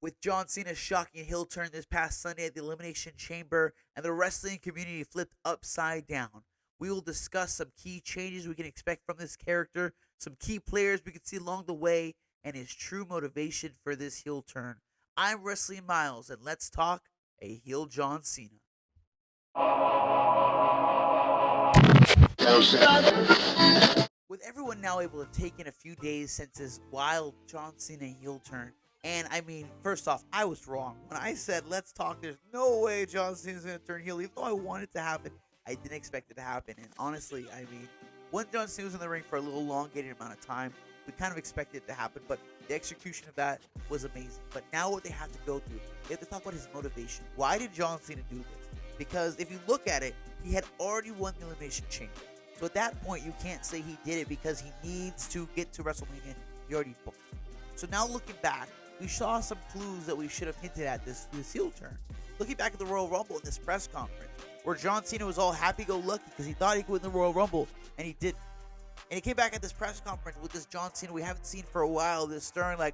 With John Cena's shocking heel turn this past Sunday at the Elimination Chamber and the wrestling community flipped upside down. We will discuss some key changes we can expect from this character, some key players we can see along the way, and his true motivation for this heel turn. I'm Wrestling Miles, and let's talk a heel John Cena. With everyone now able to take in a few days since his wild John Cena heel turn, and I mean, first off, I was wrong. When I said, let's talk, there's no way John Cena's going to turn heel. Even though I want it to happen, I didn't expect it to happen. And honestly, I mean, when John Cena was in the ring for a little elongated amount of time, we kind of expected it to happen. But the execution of that was amazing. But now what they have to go through, they have to talk about his motivation. Why did John Cena do this? Because if you look at it, he had already won the Elimination Chamber. So at that point, you can't say he did it because he needs to get to WrestleMania. He already booked. So now looking back, we saw some clues that we should have hinted at this heel turn. Looking back at the Royal Rumble in this press conference, where John Cena was all happy-go-lucky because he thought he could win the Royal Rumble, and he didn't. And he came back at this press conference with this John Cena we haven't seen for a while, this stern, like,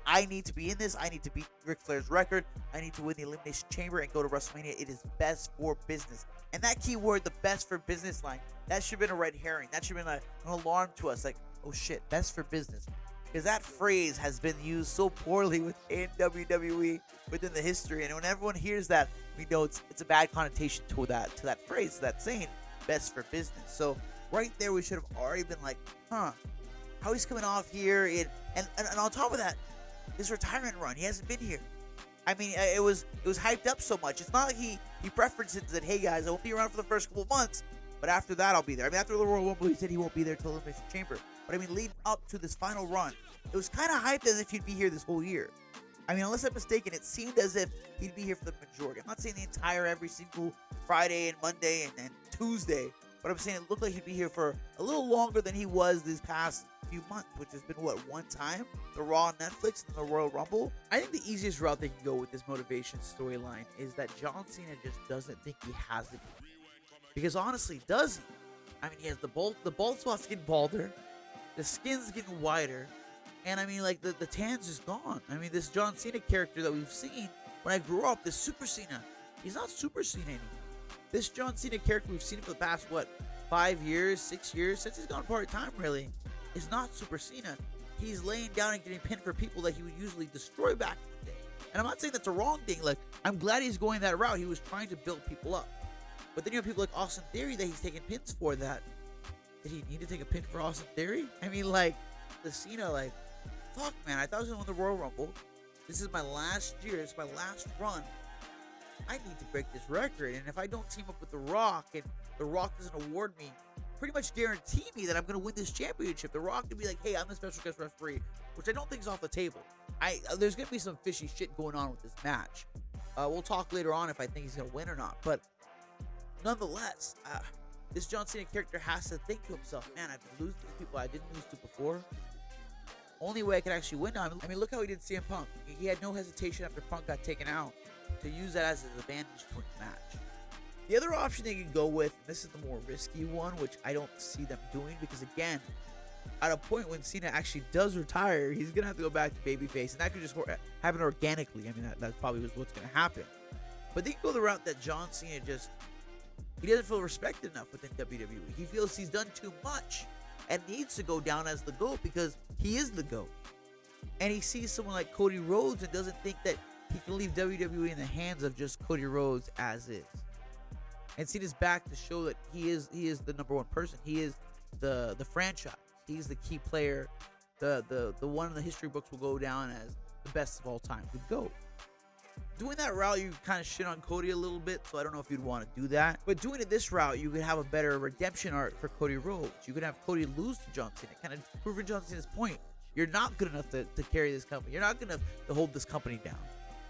I need to be in this. I need to beat Ric Flair's record. I need to win the Elimination Chamber and go to WrestleMania. It is best for business. And that key word, the best for business line, that should have been a red herring. That should have been an alarm to us. Like, oh shit, best for business. Because that phrase has been used so poorly within WWE, within the history. And when everyone hears that, we know it's a bad connotation to that phrase, to that saying, best for business. So right there, we should have already been like, how he's coming off here. And on top of that, his retirement run, he hasn't been here. I mean, it was hyped up so much. It's not like he preferences that, hey guys, I won't be around for the first couple of months, but after that I'll be there. I mean, after the Royal Rumble, he said he won't be there till Elimination Chamber. But I mean, leading up to this final run, it was kind of hyped as if he'd be here this whole year. I mean, unless I'm mistaken, it seemed as if he'd be here for the majority. I'm not saying the entire every single Friday and Monday and Tuesday, but I'm saying it looked like he'd be here for a little longer than he was these past few months, which has been one time, the Raw on Netflix and the Royal Rumble. I think the easiest route they can go with this motivation storyline is that John Cena just doesn't think he has it. Because honestly, does he? I mean, he has the bald spot's getting balder, the skin's getting wider, and I mean, like, the tan's just gone. I mean, this John Cena character that we've seen when I grew up, this Super Cena, he's not Super Cena anymore. This John Cena character we've seen for the past, 5 years, 6 years, since he's gone part-time, really, is not Super Cena. He's laying down and getting pinned for people that he would usually destroy back in the day. And I'm not saying that's a wrong thing. Like, I'm glad he's going that route. He was trying to build people up. But then you have people like Austin Theory that he's taking pins for that. Did he need to take a pin for Austin Theory? I mean, like, the Cena, like, fuck, man, I thought I was going to win the Royal Rumble. This is my last year. It's my last run. I need to break this record. And if I don't team up with The Rock and The Rock doesn't award me, pretty much guarantee me that I'm going to win this championship. The Rock could be like, hey, I'm the special guest referee, which I don't think is off the table. There's going to be some fishy shit going on with this match. We'll talk later on if I think he's going to win or not. But nonetheless, this John Cena character has to think to himself, man, I've been losing to people I didn't lose to before. Only way I can actually win now. I mean, look how he did CM Punk. He had no hesitation after Punk got taken out to use that as his advantage to win the match. The other option they can go with, and this is the more risky one, which I don't see them doing, because again, at a point when Cena actually does retire, he's going to have to go back to babyface, and that could just happen organically. I mean, that probably was what's going to happen. But they can go the route that John Cena he doesn't feel respected enough within WWE. He feels he's done too much and needs to go down as the GOAT because he is the GOAT. And he sees someone like Cody Rhodes and doesn't think that he can leave WWE in the hands of just Cody Rhodes as is. And Cena's back to show that he is the number one person. He is the franchise. He's the key player. The one in the history books will go down as the best of all time. The GOAT. Doing that route, you kind of shit on Cody a little bit, so I don't know if you'd want to do that. But doing it this route, you could have a better redemption arc for Cody Rhodes. You could have Cody lose to John Cena, kind of proving John Cena's point. You're not good enough to carry this company. You're not good enough to hold this company down.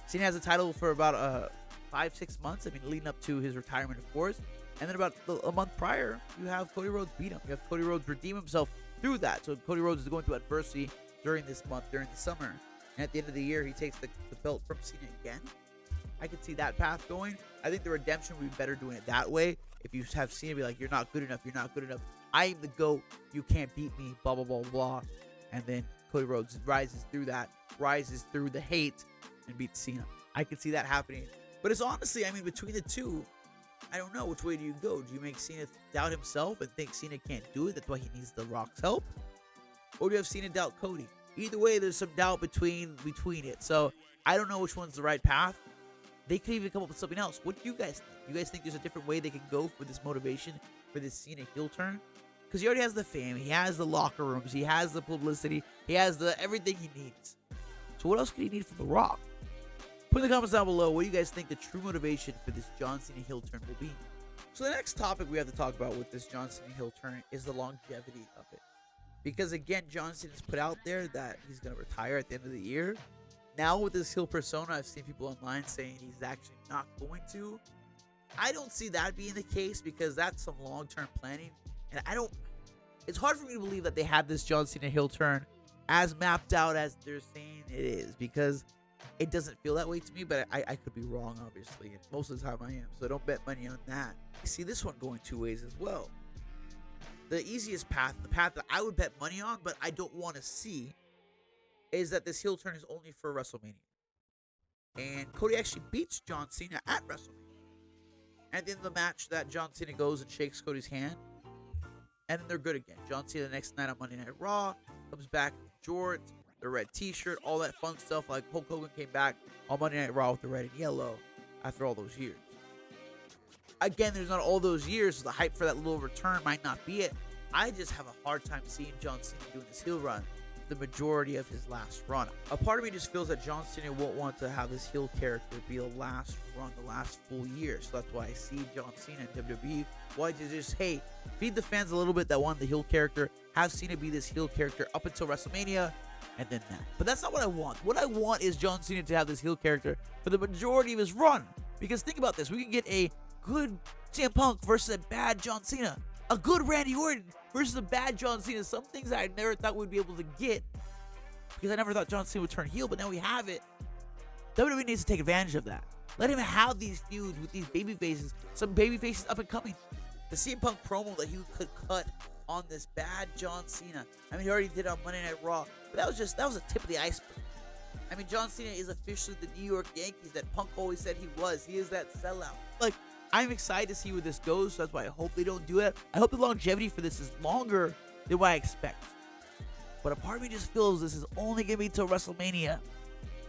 Cena has a title for about 5-6 months. I mean, leading up to his retirement, of course. And then about a month prior, you have Cody Rhodes beat him. You have Cody Rhodes redeem himself through that. So Cody Rhodes is going through adversity during this month, during the summer. And at the end of the year, he takes the belt from Cena again. I could see that path going. I think the redemption would be better doing it that way. If you have Cena be like, you're not good enough, you're not good enough. I am the GOAT. You can't beat me, blah, blah, blah, blah. And then Cody Rhodes rises through that, rises through the hate, and beat Cena. I could see that happening. But it's honestly, I mean, between the two, I don't know. Which way do you go? Do you make Cena doubt himself and think Cena can't do it? That's why he needs The Rock's help? Or do you have Cena doubt Cody? Either way, there's some doubt between it. So I don't know which one's the right path. They could even come up with something else. What do you guys think? You guys think there's a different way they could go for this motivation for this Cena heel turn? Because he already has the fame, he has the locker rooms, he has the publicity, he has the everything he needs. So what else could he need from The Rock? Put in the comments down below what do you guys think the true motivation for this John Cena heel turn will be. So the next topic we have to talk about with this John Cena heel turn is the longevity of it. Because again, John Cena's put out there that he's going to retire at the end of the year. Now with this heel persona, I've seen people online saying he's actually not going to. I don't see that being the case because that's some long-term planning. And it's hard for me to believe that they had this John Cena heel turn as mapped out as they're saying it is. Because it doesn't feel that way to me, but I could be wrong, obviously. And most of the time I am. So don't bet money on that. I see this one going two ways as well. The easiest path, the path that I would bet money on, but I don't want to see, is that this heel turn is only for WrestleMania. And Cody actually beats John Cena at WrestleMania. And in the match that John Cena goes and shakes Cody's hand, and then they're good again. John Cena the next night on Monday Night Raw comes back with jorts, the red t-shirt, all that fun stuff. Like Hulk Hogan came back on Monday Night Raw with the red and yellow after all those years. Again, there's not all those years, so the hype for that little return might not be it. I just have a hard time seeing John Cena doing this heel run the majority of his last run. A part of me just feels that John Cena won't want to have this heel character be the last run, the last full year. So that's why I see John Cena in WWE. Why to just, hey, feed the fans a little bit that want the heel character, have Cena be this heel character up until WrestleMania, and then that. But that's not what I want. What I want is John Cena to have this heel character for the majority of his run. Because think about this, we can get a good CM Punk versus a bad John Cena. A good Randy Orton versus a bad John Cena. Some things I never thought we'd be able to get because I never thought John Cena would turn heel, but now we have it. WWE needs to take advantage of that. Let him have these feuds with these baby faces. Some baby faces up and coming. The CM Punk promo that he could cut on this bad John Cena. I mean, he already did it on Monday Night Raw, but that was a tip of the iceberg. I mean, John Cena is officially the New York Yankees that Punk always said he was. He is that sellout. Like, I'm excited to see where this goes, so that's why I hope they don't do it. I hope the longevity for this is longer than what I expect. But a part of me just feels this is only going to be till WrestleMania.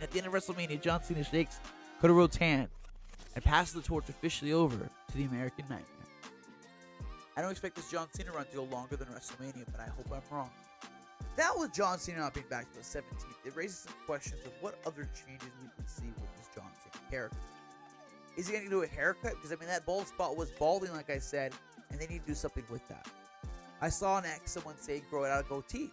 At the end of WrestleMania, John Cena shakes Cody Rhodes' hand and passes the torch officially over to the American Nightmare. I don't expect this John Cena run to go longer than WrestleMania, but I hope I'm wrong. Now with John Cena not being back to the 17th, it raises some questions of what other changes we could see with this John Cena character. Is he going to do a haircut? Because, I mean, that bald spot was balding, like I said, and they need to do something with that. I saw on X someone say grow it out a goatee.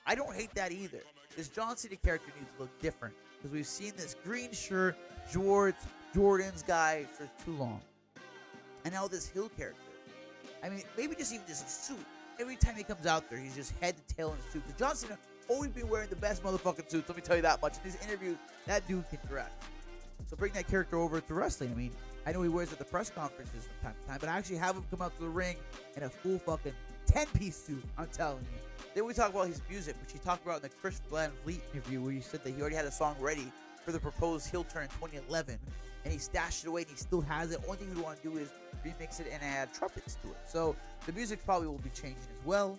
I don't hate that either. This John Cena character needs to look different because we've seen this green shirt, Jordan's guy for too long. And now this heel character. I mean, maybe just even just a suit. Every time he comes out there, he's just head to tail in a suit. Because John Cena always been wearing the best motherfucking suits. Let me tell you that much. In these interviews, that dude can dress. So bring that character over to wrestling. I mean, I know he wears it at the press conferences from time to time, but I actually have him come out to the ring in a full fucking 10-piece suit. I'm telling you. Then we talk about his music, which he talked about in the Chris Van Vliet interview, where he said that he already had a song ready for the proposed heel turn in 2011, and he stashed it away, and he still has it. Only thing we want to do is remix it and add trumpets to it. So the music probably will be changing as well.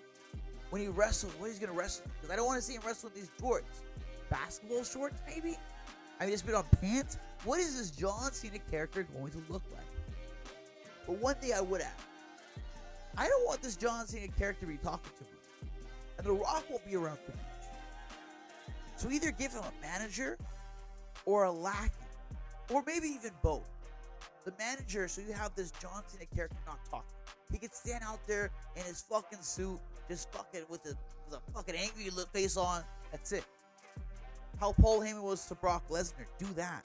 When he wrestles, what he's gonna wrestle? Because I don't want to see him wrestle in these shorts. Basketball shorts, maybe? I mean, just been on pants. What is this John Cena character going to look like? But one thing I would add, I don't want this John Cena character to be talking too much. And The Rock won't be around too much. So either give him a manager or a lackey. Or maybe even both. The manager, so you have this John Cena character not talking. He could stand out there in his fucking suit, just fucking with a fucking angry face on. That's it. How Paul Heyman was to Brock Lesnar. Do that.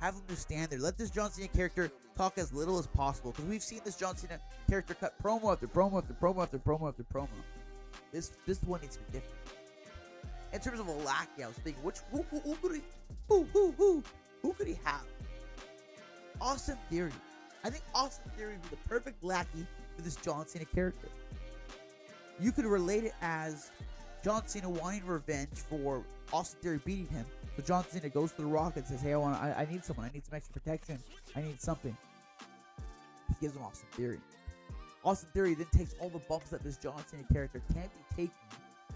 Have him just stand there. Let this John Cena character talk as little as possible. Because we've seen this John Cena character cut promo after promo after promo after promo after promo. This one needs to be different. In terms of a lackey, I was thinking, who could he have? Austin Theory. I think Austin Theory would be the perfect lackey for this John Cena character. You could relate it as John Cena wanting revenge for Austin Theory beating him. So John Cena goes to The Rock and says, hey, I need someone. I need some extra protection. I need something. He gives him Austin Theory. Austin Theory then takes all the bumps that this John Cena character can't be taking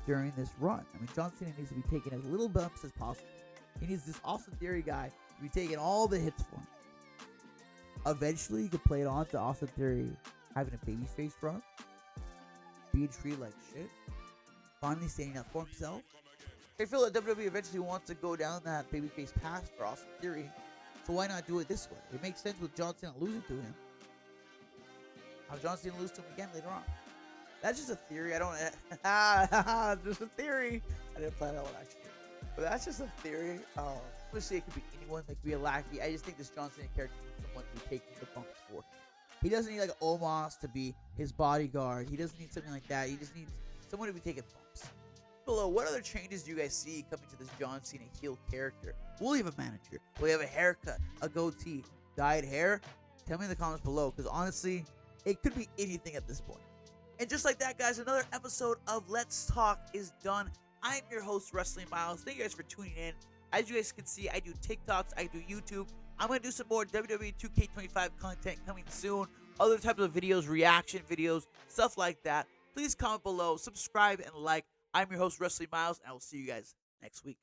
during this run. I mean, John Cena needs to be taking as little bumps as possible. He needs this Austin Theory guy to be taking all the hits for him. Eventually, you can play it on to Austin Theory having a babyface run, being treated like shit, finally standing up for himself. I feel that WWE eventually wants to go down that babyface path for Austin Theory, so why not do it this way? It makes sense with John Cena losing to him. Have John Cena lose to him again later on. That's just a theory. I don't. Just a theory. I didn't plan that one actually, but that's just a theory. Obviously, it could be anyone. It could be a lackey. I just think this John Cena character needs someone to be taking the bumps for. He doesn't need like Omos to be his bodyguard. He doesn't need something like that. He just needs someone to be taking bumps. Below, what other changes do you guys see coming to this John Cena heel character? Will he have a manager? Will he have a haircut, a goatee, dyed hair? Tell me in the comments below, because honestly, it could be anything at this point. And just like that, guys, another episode of Let's Talk is done. I'm your host, Wrestling Miles. Thank you guys for tuning in. As you guys can see, I do TikToks, I do YouTube. I'm going to do some more WWE 2K25 content coming soon. Other types of videos, reaction videos, stuff like that. Please comment below, subscribe, and like. I'm your host, Wrestling Miles, and I will see you guys next week.